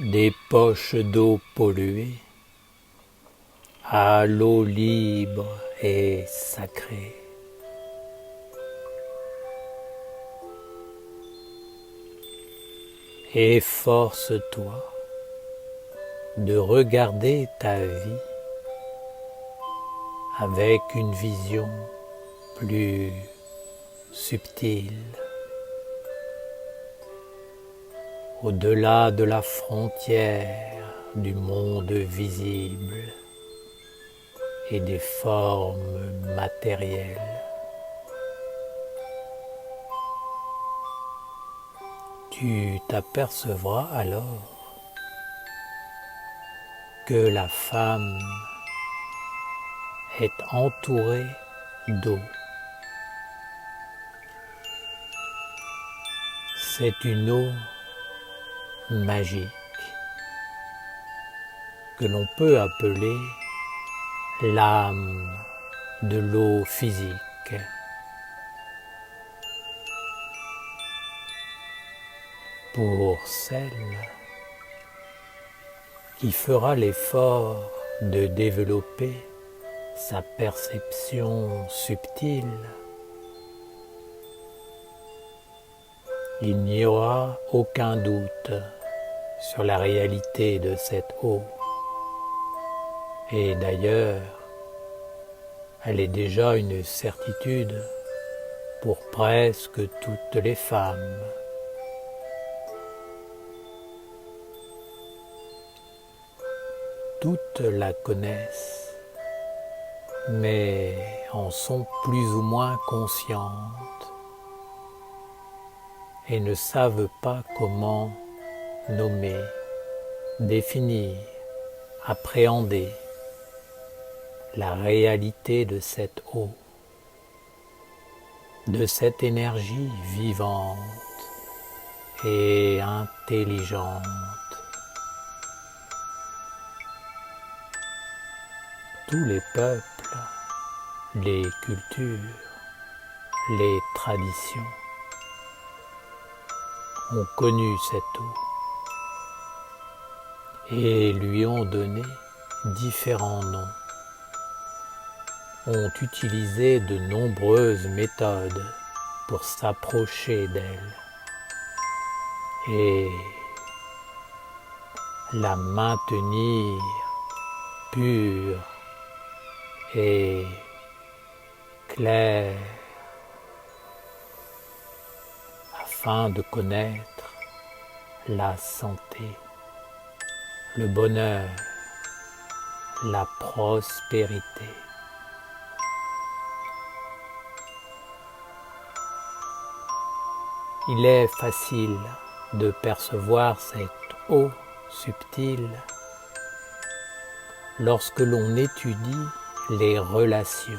des poches d'eau polluées à l'eau libre et sacrée. Efforce-toi de regarder ta vie avec une vision plus subtile, au-delà de la frontière du monde visible et des formes matérielles. Tu t'apercevras alors que la femme est entourée d'eau. C'est une eau magique que l'on peut appeler l'âme de l'eau physique. Pour celle qui fera l'effort de développer sa perception subtile, il n'y aura aucun doute sur la réalité de cette eau. Et d'ailleurs, elle est déjà une certitude pour presque toutes les femmes. Toutes la connaissent, mais en sont plus ou moins conscientes et ne savent pas comment nommer, définir, appréhender la réalité de cette eau, de cette énergie vivante et intelligente. Tous les peuples, les cultures, les traditions ont connu cette eau et lui ont donné différents noms, ont utilisé de nombreuses méthodes pour s'approcher d'elle et la maintenir pure et claire afin de connaître la santé, le bonheur, la prospérité. Il est facile de percevoir cette eau subtile lorsque l'on étudie les relations,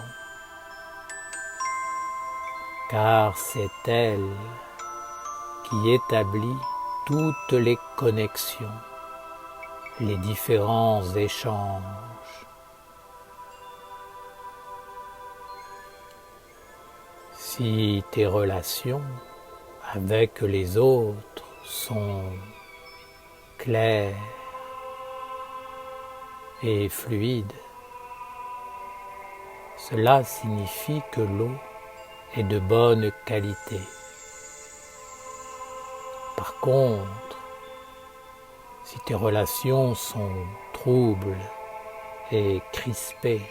car c'est elle qui établit toutes les connexions, les différents échanges. Si tes relations avec les autres sont claires et fluides, cela signifie que l'eau est de bonne qualité. Par contre, si tes relations sont troubles et crispées,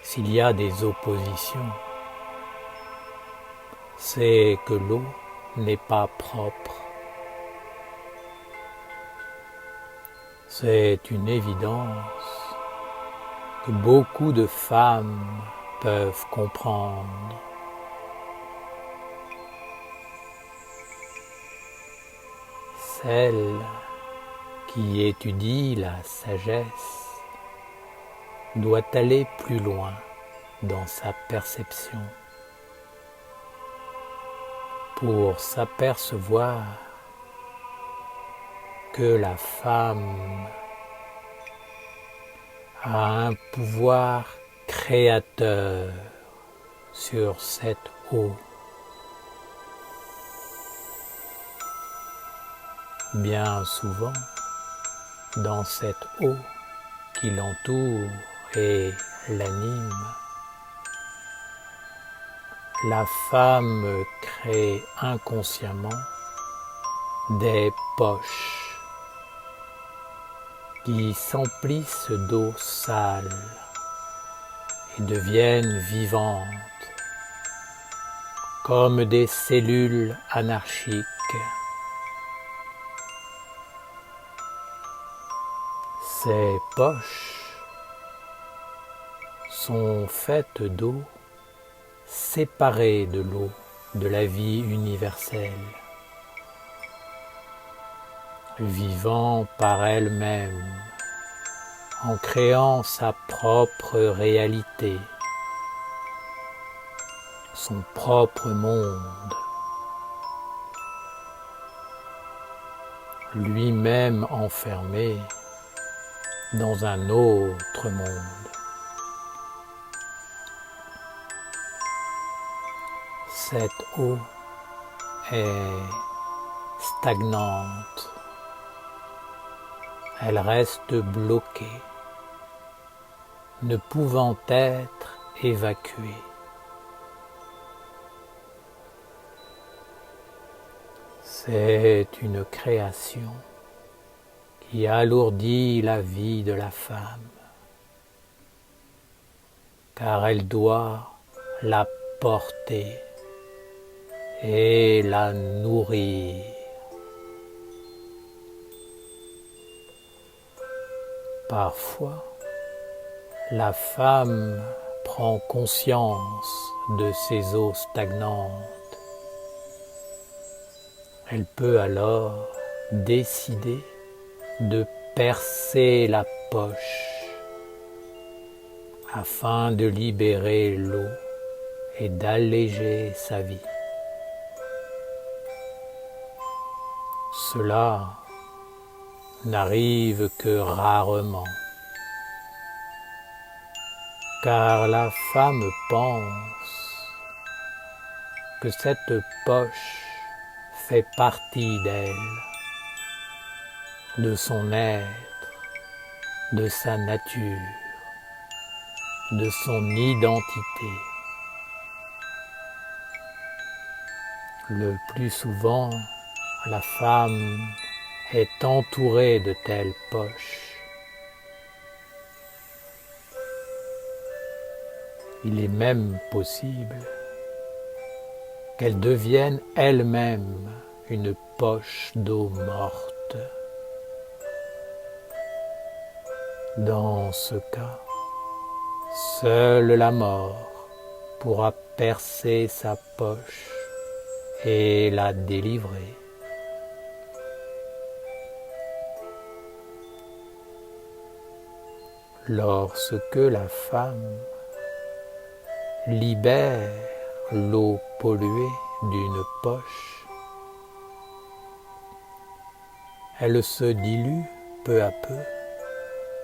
s'il y a des oppositions, c'est que l'eau n'est pas propre. C'est une évidence que beaucoup de femmes peuvent comprendre. Celle qui étudie la sagesse doit aller plus loin dans sa perception pour s'apercevoir que la femme a un pouvoir créateur sur cette eau. bien souvent, dans cette eau qui l'entoure et l'anime, la femme crée inconsciemment des poches qui s'emplissent d'eau sale et deviennent vivantes comme des cellules anarchiques. Ces poches sont faites d'eau séparée de l'eau de la vie universelle, vivant par elle-même, en créant sa propre réalité, son propre monde, lui-même enfermé dans un autre monde. Cette eau est stagnante, elle reste bloquée, ne pouvant être évacuée. C'est une création qui alourdit la vie de la femme, car elle doit la porter et la nourrir. Parfois, la femme prend conscience de ces eaux stagnantes. Elle peut alors décider de percer la poche afin de libérer l'eau et d'alléger sa vie. Cela n'arrive que rarement, car la femme pense que cette poche fait partie d'elle, de son être, de sa nature, de son identité. Le plus souvent, la femme est entourée de telles poches. Il est même possible qu'elle devienne elle-même une poche d'eau morte. Dans ce cas, seule la mort pourra percer sa poche et la délivrer. Lorsque la femme libère l'eau polluée d'une poche, elle se dilue peu à peu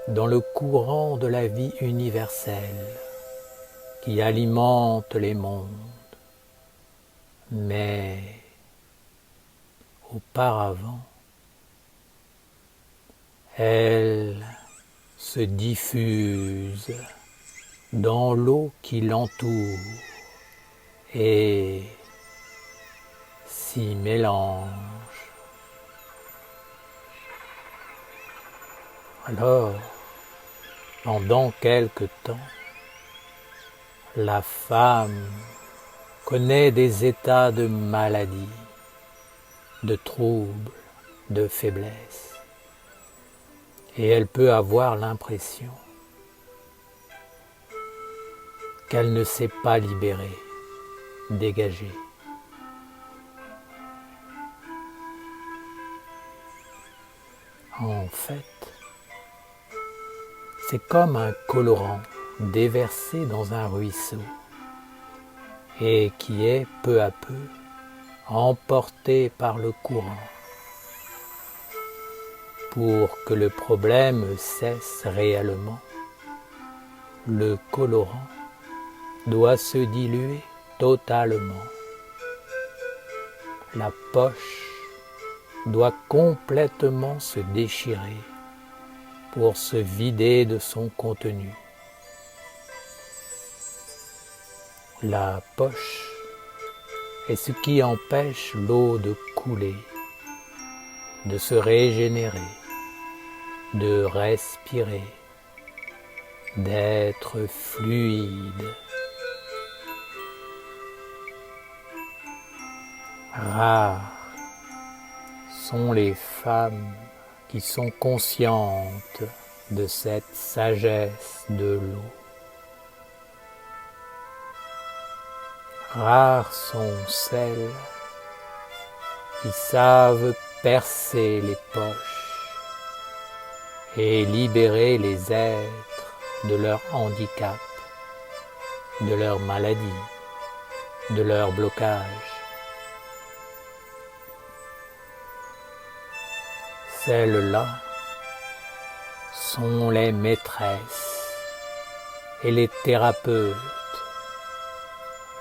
dans le courant de la vie universelle qui alimente les mondes. Mais auparavant, elle se diffuse dans l'eau qui l'entoure et s'y mélange. Alors, pendant quelque temps, la femme connaît des états de maladie, de troubles, de faiblesse. Et elle peut avoir l'impression qu'elle ne s'est pas libérée, dégagée. En fait, c'est comme un colorant déversé dans un ruisseau et qui est peu à peu emporté par le courant. Pour que le problème cesse réellement, le colorant doit se diluer totalement. La poche doit complètement se déchirer pour se vider de son contenu. La poche est ce qui empêche l'eau de couler, de se régénérer, de respirer, d'être fluide. Rares sont les femmes qui sont conscientes de cette sagesse de l'eau. Rares sont celles qui savent percer les poches et libérer les êtres de leur handicap, de leur maladie, de leur blocage. Celles-là sont les maîtresses et les thérapeutes,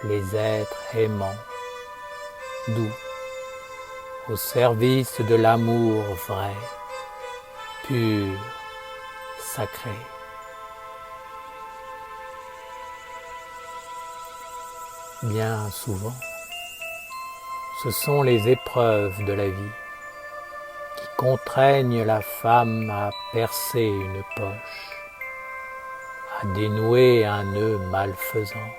les êtres aimants, doux, au service de l'amour vrai, pur, sacré. Bien souvent, ce sont les épreuves de la vie qui contraignent la femme à percer une poche, à dénouer un nœud malfaisant.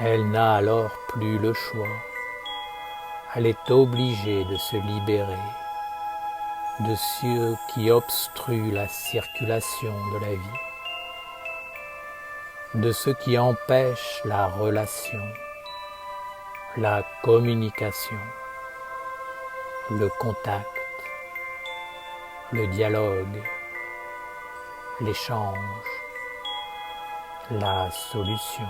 Elle n'a alors plus le choix. Elle est obligée de se libérer de ce qui obstrue la circulation de la vie, de ce qui empêche la relation, la communication, le contact, le dialogue, l'échange, la solution.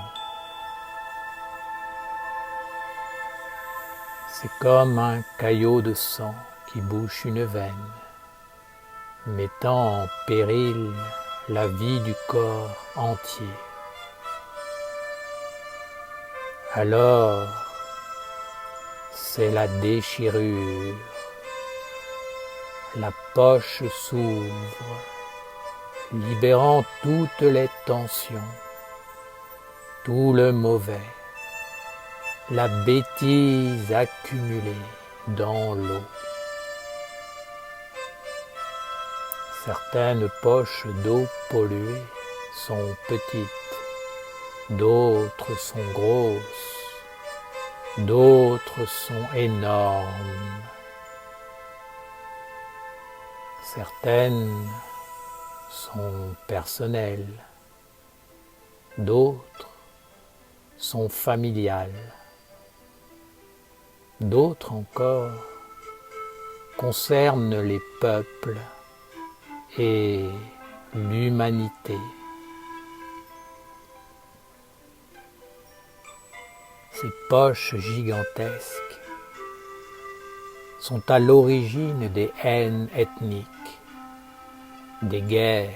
C'est comme un caillot de sang qui bouche une veine, mettant en péril la vie du corps entier. Alors, c'est la déchirure, la poche s'ouvre, libérant toutes les tensions, tout le mauvais, la bêtise accumulée dans l'eau. Certaines poches d'eau polluée sont petites, d'autres sont grosses, d'autres sont énormes. Certaines sont personnelles, d'autres sont familiales. D'autres encore concernent les peuples et l'humanité. Ces poches gigantesques sont à l'origine des haines ethniques, des guerres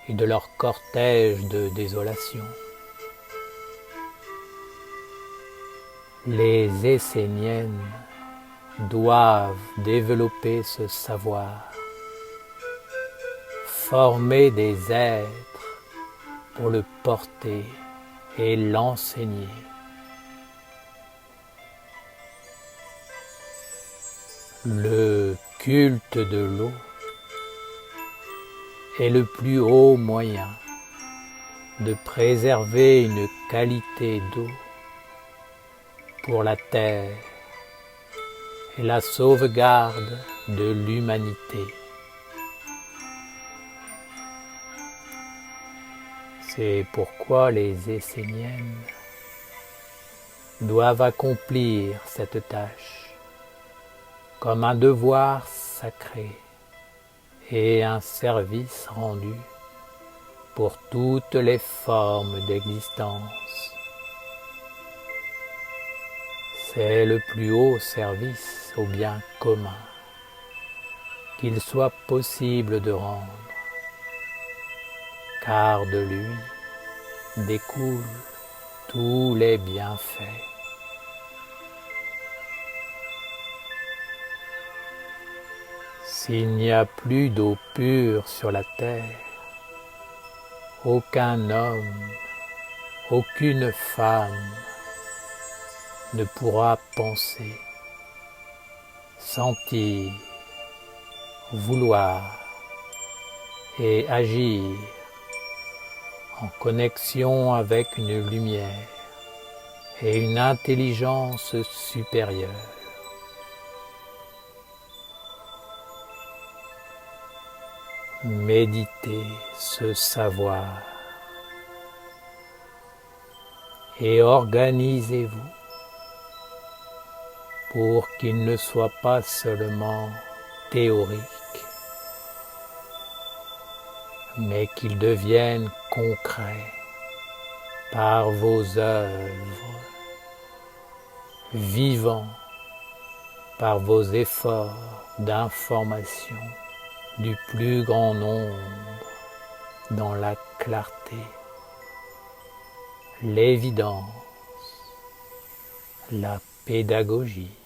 et de leur cortège de désolation. Les Esséniennes doivent développer ce savoir, former des êtres pour le porter et l'enseigner. Le culte de l'eau est le plus haut moyen de préserver une qualité d'eau pour la terre et la sauvegarde de l'humanité. C'est pourquoi les Esséniennes doivent accomplir cette tâche comme un devoir sacré et un service rendu pour toutes les formes d'existence. C'est le plus haut service au bien commun qu'il soit possible de rendre, car de lui découlent tous les bienfaits. S'il n'y a plus d'eau pure sur la terre, aucun homme, aucune femme ne pourra penser, sentir, vouloir et agir en connexion avec une lumière et une intelligence supérieure. Méditez ce savoir et organisez-vous pour qu'il ne soit pas seulement théorique, mais qu'il devienne concret par vos œuvres, vivant par vos efforts d'information du plus grand nombre dans la clarté, l'évidence, la pédagogie.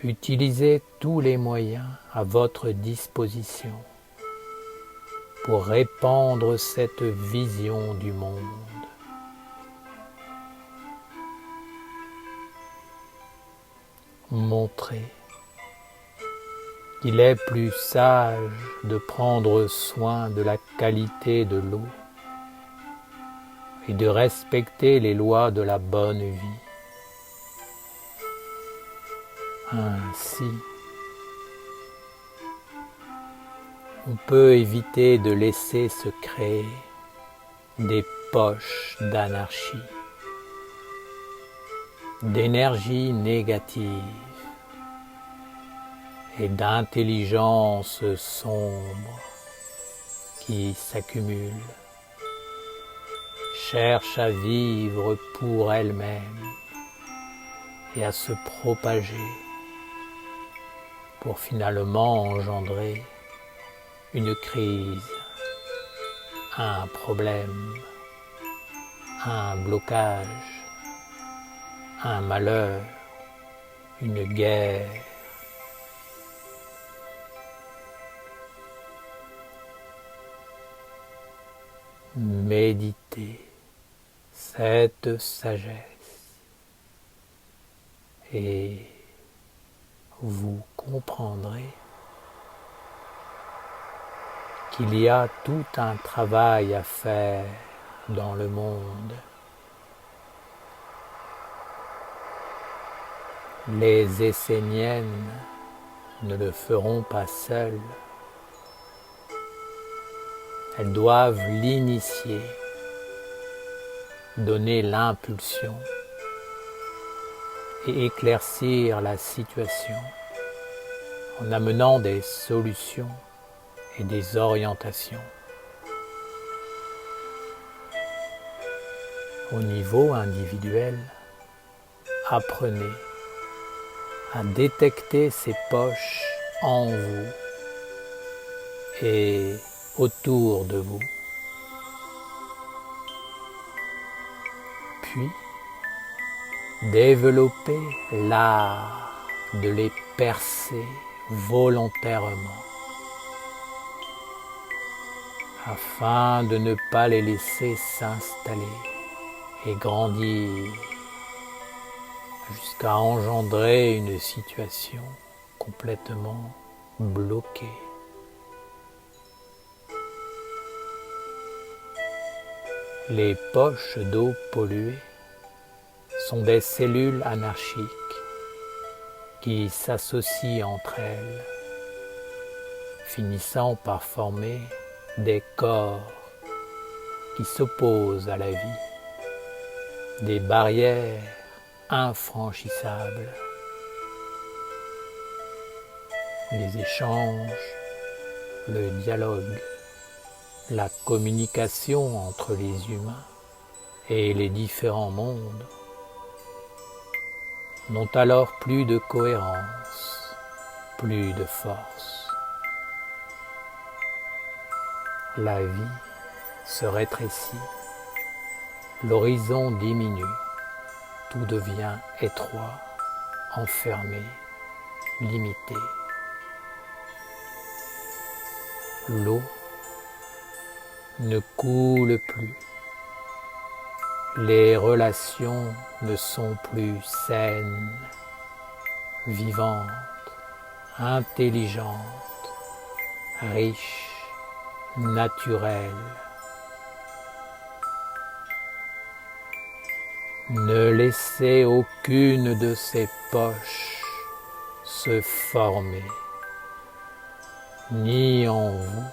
Utilisez tous les moyens à votre disposition pour répandre cette vision du monde. Montrez qu'il est plus sage de prendre soin de la qualité de l'eau et de respecter les lois de la bonne vie. Ainsi, on peut éviter de laisser se créer des poches d'anarchie, d'énergie négative et d'intelligence sombre qui s'accumulent, cherchent à vivre pour elles-mêmes et à se propager pour finalement engendrer une crise, un problème, un blocage, un malheur, une guerre. Méditez cette sagesse et vous comprendrez qu'il y a tout un travail à faire dans le monde. Les Esséniennes ne le feront pas seules. Elles doivent l'initier, donner l'impulsion et éclaircir la situation en amenant des solutions et des orientations. Au niveau individuel, apprenez à détecter ces poches en vous et autour de vous. Puis, développez l'art de les percer volontairement afin de ne pas les laisser s'installer et grandir jusqu'à engendrer une situation complètement bloquée. Les poches d'eau polluées sont des cellules anarchiques qui s'associent entre elles, finissant par former des corps qui s'opposent à la vie, des barrières infranchissables. Les échanges, le dialogue, la communication entre les humains et les différents mondes n'ont alors plus de cohérence, plus de force. La vie se rétrécit, l'horizon diminue, tout devient étroit, enfermé, limité. L'eau ne coule plus. Les relations ne sont plus saines, vivantes, intelligentes, riches, naturelles. Ne laissez aucune de ces poches se former, ni en vous,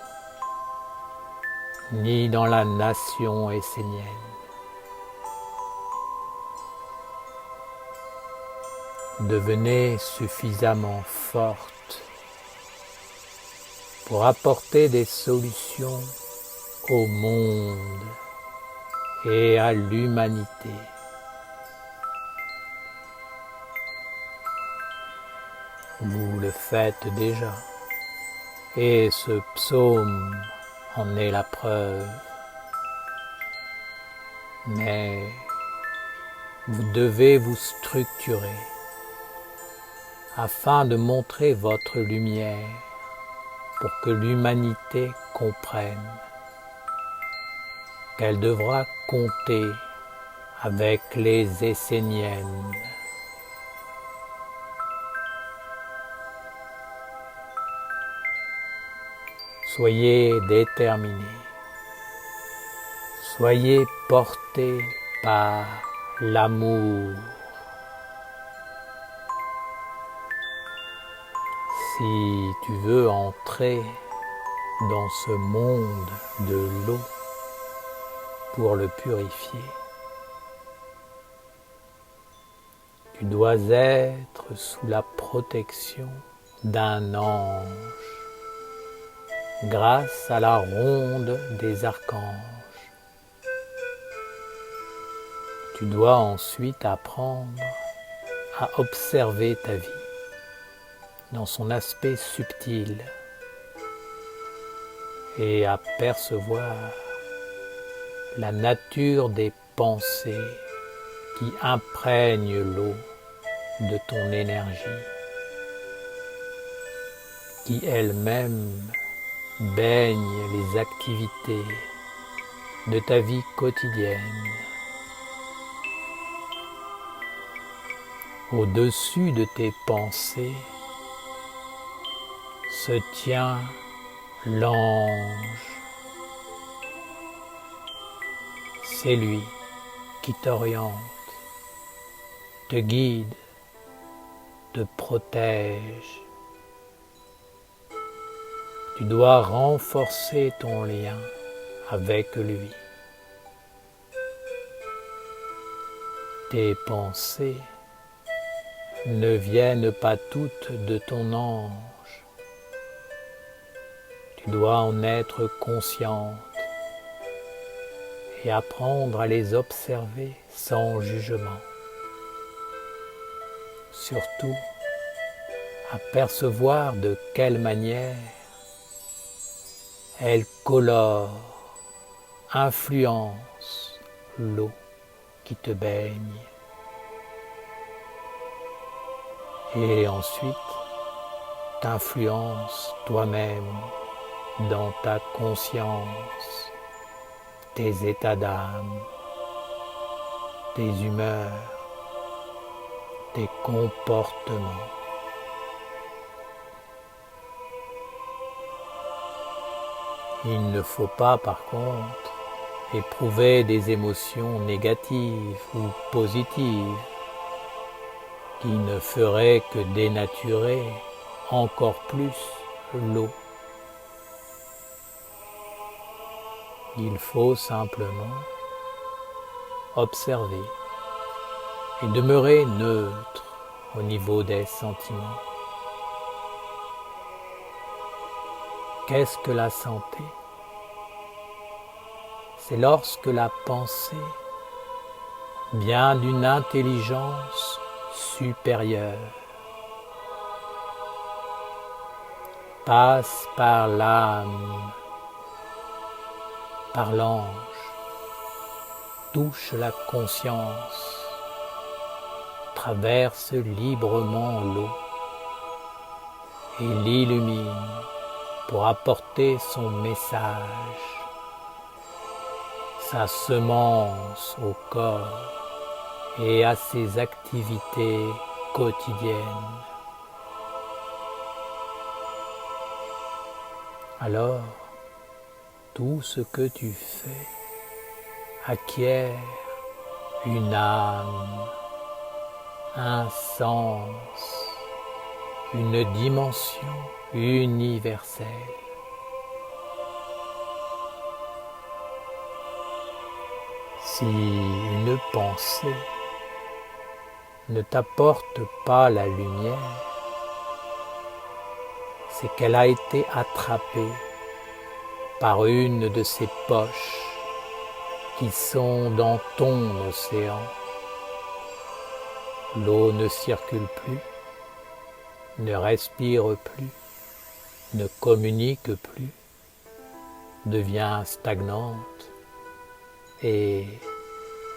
ni dans la nation essénienne. Devenez suffisamment forte pour apporter des solutions au monde et à l'humanité. Vous le faites déjà, et ce psaume en est la preuve. Mais vous devez vous structurer afin de montrer votre lumière pour que l'humanité comprenne qu'elle devra compter avec les Esséniennes. Soyez déterminés, soyez portés par l'amour. Si tu veux entrer dans ce monde de l'eau pour le purifier, tu dois être sous la protection d'un ange, grâce à la ronde des archanges. Tu dois ensuite apprendre à observer ta vie dans son aspect subtil et à percevoir la nature des pensées qui imprègnent l'eau de ton énergie, qui elle-même baigne les activités de ta vie quotidienne. Au-dessus de tes pensées se tient l'ange. C'est lui qui t'oriente, te guide, te protège. Tu dois renforcer ton lien avec lui. Tes pensées ne viennent pas toutes de ton ange. Tu dois en être consciente et apprendre à les observer sans jugement. Surtout, à percevoir de quelle manière elles colorent, influencent l'eau qui te baigne. Et ensuite, t'influences toi-même dans ta conscience, tes états d'âme, tes humeurs, tes comportements. Il ne faut pas, par contre, éprouver des émotions négatives ou positives qui ne feraient que dénaturer encore plus l'eau. Il faut simplement observer et demeurer neutre au niveau des sentiments. Qu'est-ce que la santé? C'est lorsque la pensée vient d'une intelligence supérieure, passe par l'âme, par l'ange, touche la conscience, traverse librement l'eau et l'illumine pour apporter son message, sa semence au corps et à ses activités quotidiennes. Alors, tout ce que tu fais acquiert une âme, un sens, une dimension universelle. Si une pensée ne t'apporte pas la lumière, c'est qu'elle a été attrapée par une de ces poches qui sont dans ton océan. L'eau ne circule plus, ne respire plus, ne communique plus, devient stagnante et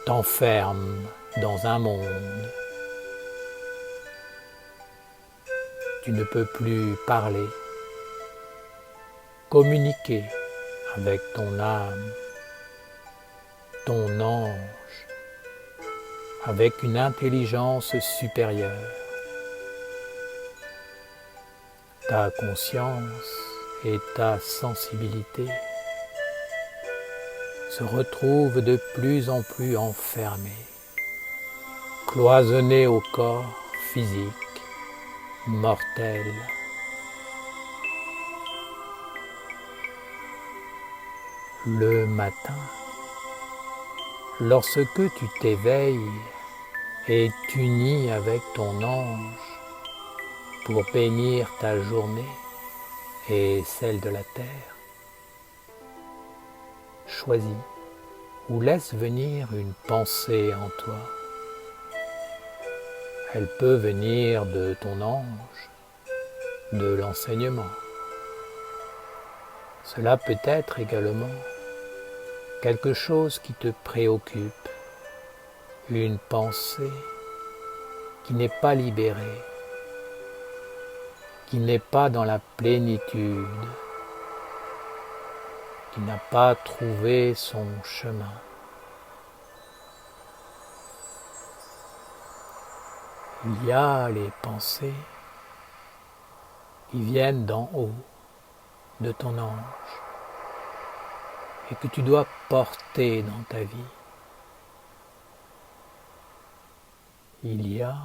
t'enferme dans un monde. Tu ne peux plus parler, communiquer avec ton âme, ton ange, avec une intelligence supérieure. Ta conscience et ta sensibilité se retrouvent de plus en plus enfermées, cloisonnées au corps physique, mortel. Le matin, lorsque tu t'éveilles et t'unis avec ton ange pour bénir ta journée et celle de la terre, choisis ou laisse venir une pensée en toi. Elle peut venir de ton ange, de l'enseignement. Cela peut être également quelque chose qui te préoccupe, une pensée qui n'est pas libérée, qui n'est pas dans la plénitude, qui n'a pas trouvé son chemin. Il y a les pensées qui viennent d'en haut, de ton ange, et que tu dois porter dans ta vie. Il y a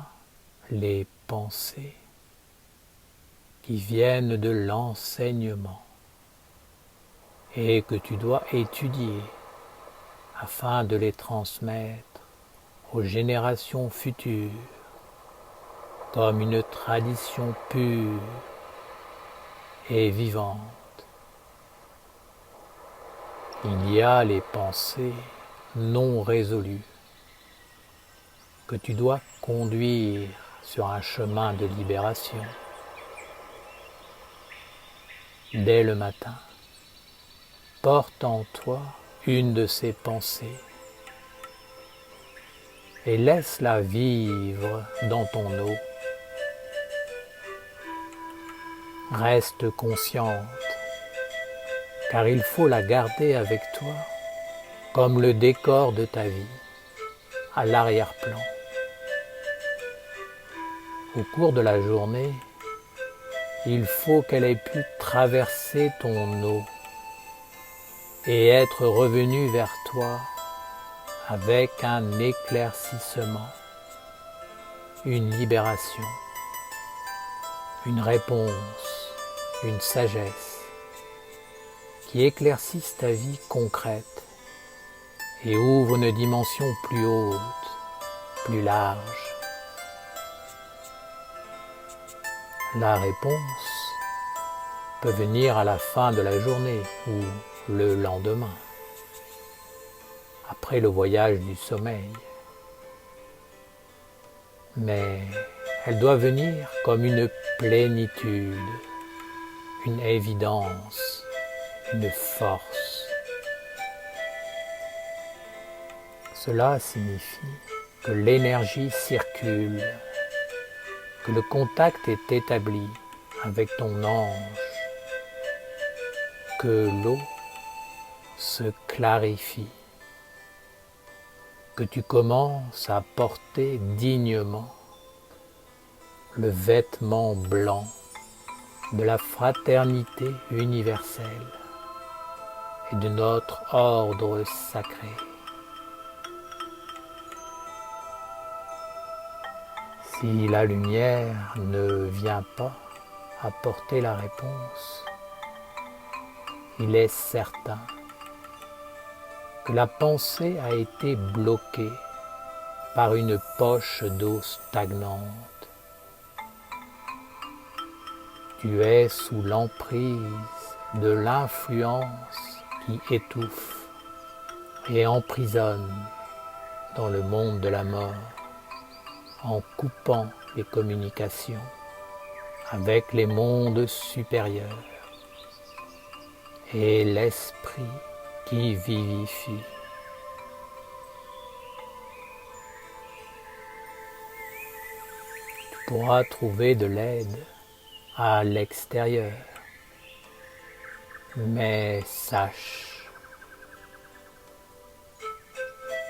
les pensées qui viennent de l'enseignement et que tu dois étudier afin de les transmettre aux générations futures comme une tradition pure et vivante. Il y a les pensées non résolues que tu dois conduire sur un chemin de libération. Dès le matin, porte en toi une de ces pensées et laisse-la vivre dans ton eau. Reste consciente, car il faut la garder avec toi comme le décor de ta vie, à l'arrière-plan. Au cours de la journée, il faut qu'elle ait pu traverser ton eau et être revenue vers toi avec un éclaircissement, une libération, une réponse, une sagesse qui éclaircissent ta vie concrète et ouvrent une dimension plus haute, plus large. La réponse peut venir à la fin de la journée ou le lendemain, après le voyage du sommeil. Mais elle doit venir comme une plénitude, une évidence, une force. Cela signifie que l'énergie circule, que le contact est établi avec ton ange, que l'eau se clarifie, que tu commences à porter dignement le vêtement blanc de la fraternité universelle et de notre ordre sacré. Si la lumière ne vient pas apporter la réponse, il est certain que la pensée a été bloquée par une poche d'eau stagnante. Tu es sous l'emprise de l'influence qui étouffe et emprisonne dans le monde de la mort en coupant les communications avec les mondes supérieurs et l'esprit qui vivifie. Tu pourras trouver de l'aide à l'extérieur, mais sache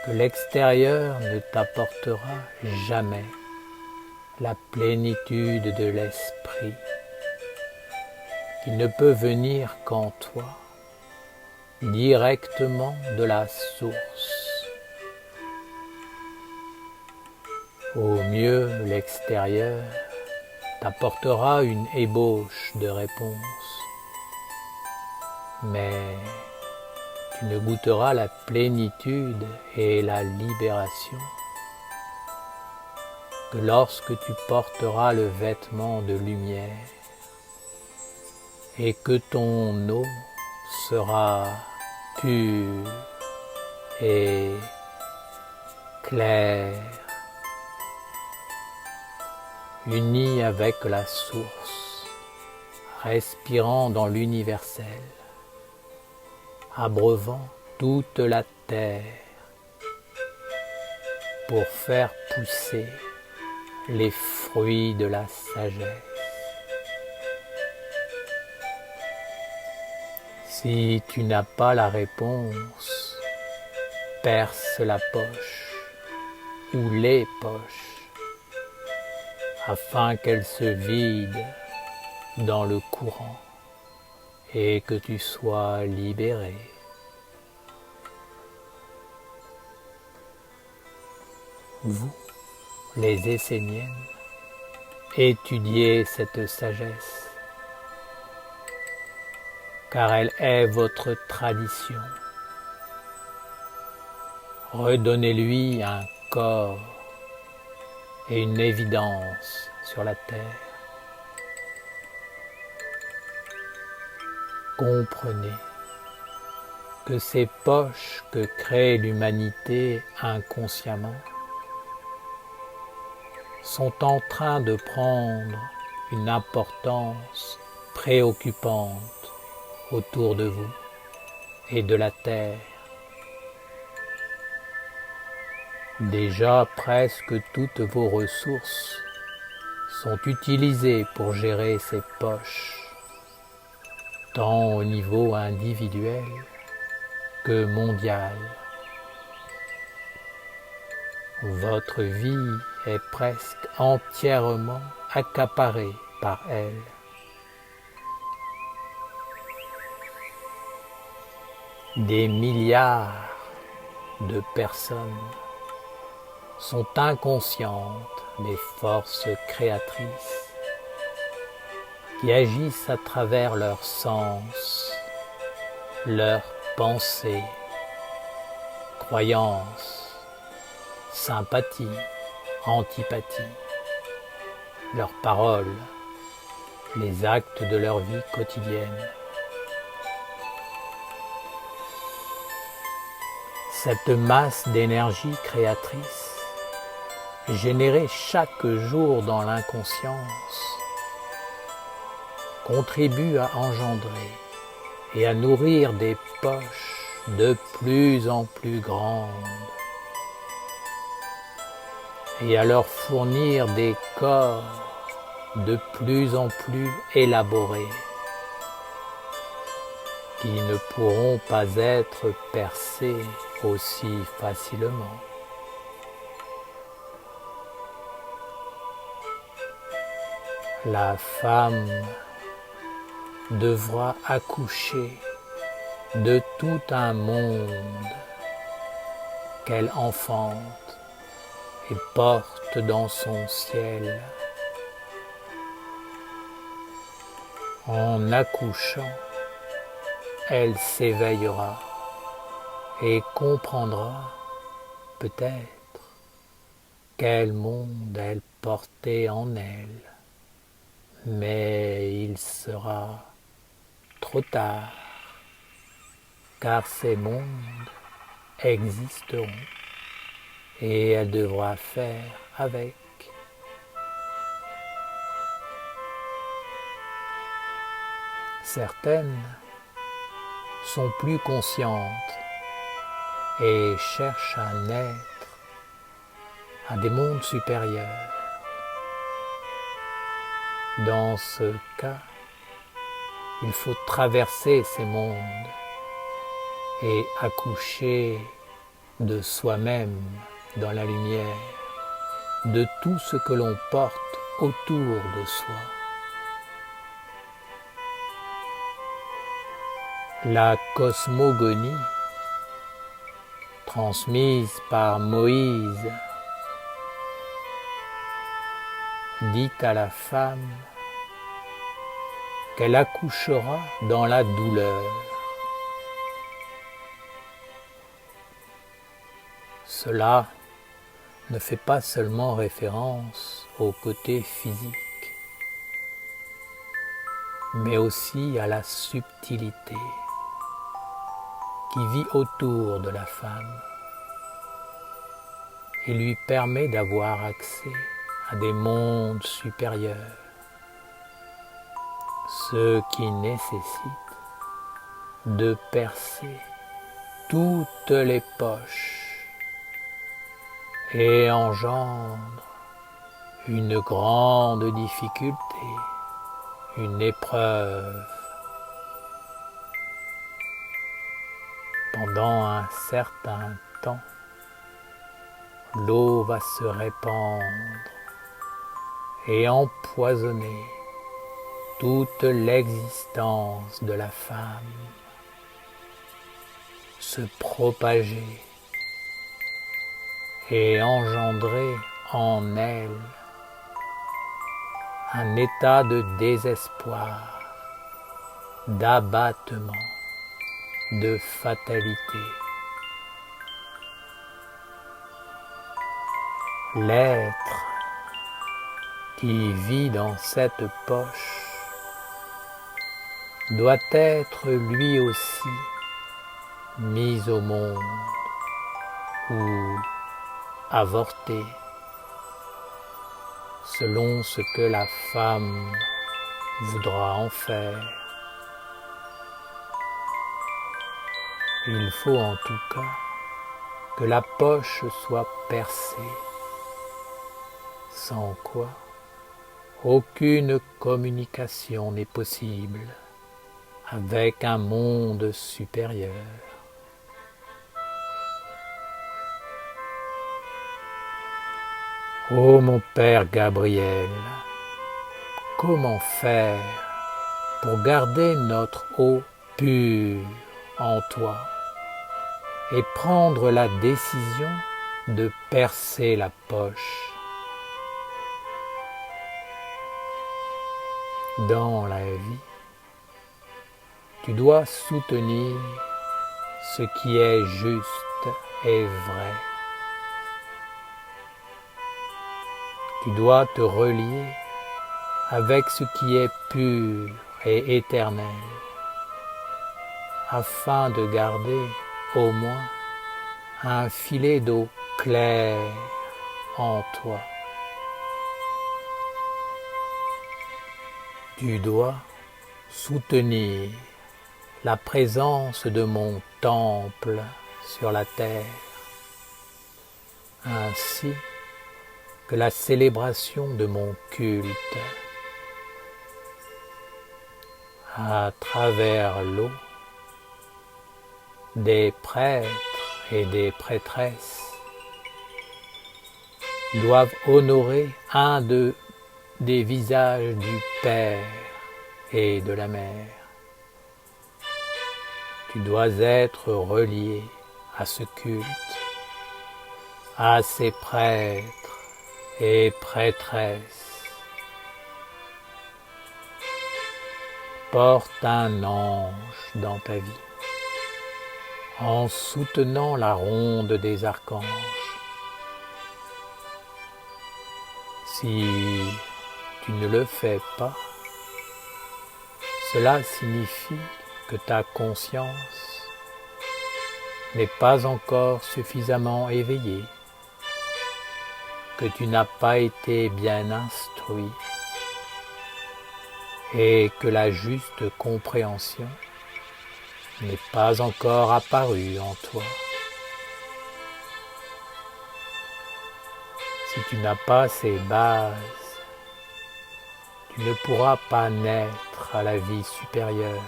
que l'extérieur ne t'apportera jamais la plénitude de l'esprit, qui ne peut venir qu'en toi, directement de la source. Au mieux, l'extérieur t'apportera une ébauche de réponse, mais tu ne goûteras la plénitude et la libération que lorsque tu porteras le vêtement de lumière et que ton eau sera pure et claire, unie avec la source, respirant dans l'universel, abreuvant toute la terre pour faire pousser les fruits de la sagesse. Si tu n'as pas la réponse, perce la poche ou les poches afin qu'elles se vident dans le courant et que tu sois libéré. Vous, les Esséniennes, étudiez cette sagesse, car elle est votre tradition. Redonnez-lui un corps et une évidence sur la terre. Comprenez que ces poches que crée l'humanité inconsciemment sont en train de prendre une importance préoccupante autour de vous et de la terre. Déjà presque toutes vos ressources sont utilisées pour gérer ces poches, tant au niveau individuel que mondial. Votre vie est presque entièrement accaparée par elle. Des milliards de personnes sont inconscientes des forces créatrices qui agissent à travers leurs sens, leurs pensées, croyances, sympathie, antipathie, leurs paroles, les actes de leur vie quotidienne. Cette masse d'énergie créatrice, générée chaque jour dans l'inconscience, contribue à engendrer et à nourrir des poches de plus en plus grandes et à leur fournir des corps de plus en plus élaborés, qui ne pourront pas être percés aussi facilement. La femme devra accoucher de tout un monde qu'elle enfante et porte dans son ciel. En accouchant, elle s'éveillera et comprendra peut-être quel monde elle portait en elle. Mais il sera trop tard, car ces mondes existeront et elle devra faire avec. Certaines sont plus conscientes et cherchent à naître à des mondes supérieurs. Dans ce cas, il faut traverser ces mondes et accoucher de soi-même dans la lumière, de tout ce que l'on porte autour de soi. La cosmogonie, transmise par Moïse, dit à la femme qu'elle accouchera dans la douleur. Cela ne fait pas seulement référence au côté physique, mais aussi à la subtilité qui vit autour de la femme et lui permet d'avoir accès à des mondes supérieurs, ce qui nécessite de percer toutes les poches et engendre une grande difficulté, une épreuve. Pendant un certain temps, l'eau va se répandre et empoisonner toute l'existence de la femme, se propager et engendrer en elle un état de désespoir, d'abattement, de fatalité. L'être qui vit dans cette poche doit être lui aussi mis au monde ou avorté selon ce que la femme voudra en faire. Il faut en tout cas que la poche soit percée, sans quoi aucune communication n'est possible avec un monde supérieur. Ô mon Père Gabriel, comment faire pour garder notre eau pure en toi et prendre la décision de percer la poche? Dans la vie, tu dois soutenir ce qui est juste et vrai. Tu dois te relier avec ce qui est pur et éternel, afin de garder au moins un filet d'eau claire en toi. Tu dois soutenir la présence de mon temple sur la terre, ainsi que la célébration de mon culte à travers l'eau, des prêtres et des prêtresses doivent honorer un des visages du Père et de la Mère. Tu dois être relié à ce culte, à ces prêtres et prêtresses. Porte un ange dans ta vie, en soutenant la ronde des archanges. Si tu ne le fais pas, cela signifie que ta conscience n'est pas encore suffisamment éveillée, que tu n'as pas été bien instruit et que la juste compréhension n'est pas encore apparue en toi. Si tu n'as pas ces bases, tu ne pourras pas naître à la vie supérieure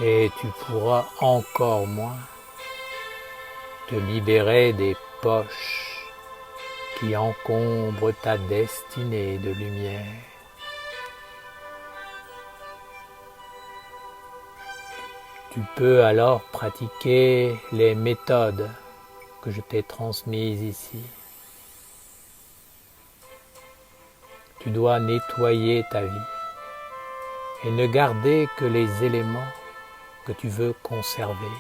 et tu pourras encore moins te libérer des poches qui encombrent ta destinée de lumière. Tu peux alors pratiquer les méthodes que je t'ai transmises ici. Tu dois nettoyer ta vie et ne garder que les éléments que tu veux conserver.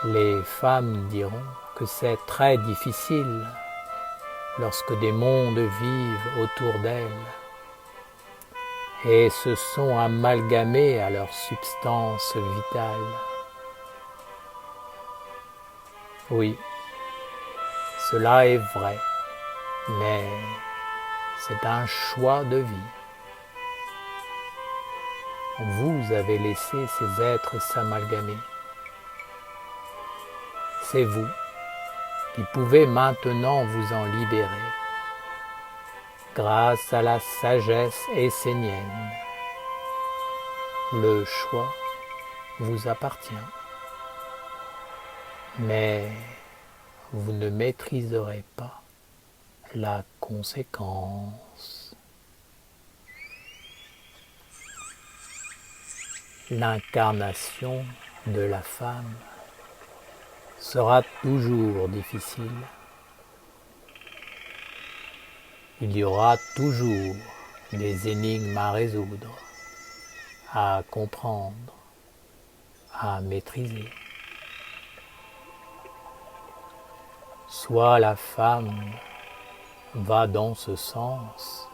Les femmes diront que c'est très difficile lorsque des mondes vivent autour d'elles et se sont amalgamés à leur substance vitale. Oui, cela est vrai, mais c'est un choix de vie. Vous avez laissé ces êtres s'amalgamer. C'est vous qui pouvez maintenant vous en libérer grâce à la sagesse essénienne. Le choix vous appartient, mais vous ne maîtriserez pas la conséquence. L'incarnation de la femme sera toujours difficile. Il y aura toujours des énigmes à résoudre, à comprendre, à maîtriser. Soit la femme va dans ce sens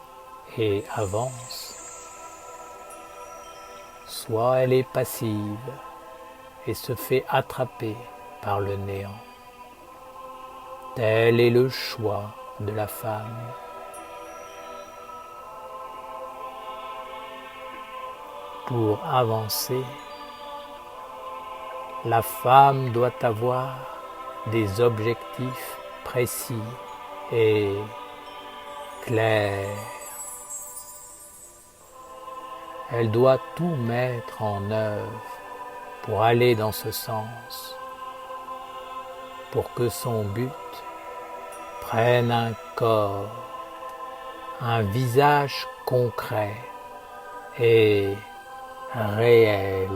et avance, soit elle est passive et se fait attraper par le néant. Tel est le choix de la femme. Pour avancer, la femme doit avoir des objectifs précis et clairs. Elle doit tout mettre en œuvre pour aller dans ce sens, pour que son but prenne un corps, un visage concret et réel.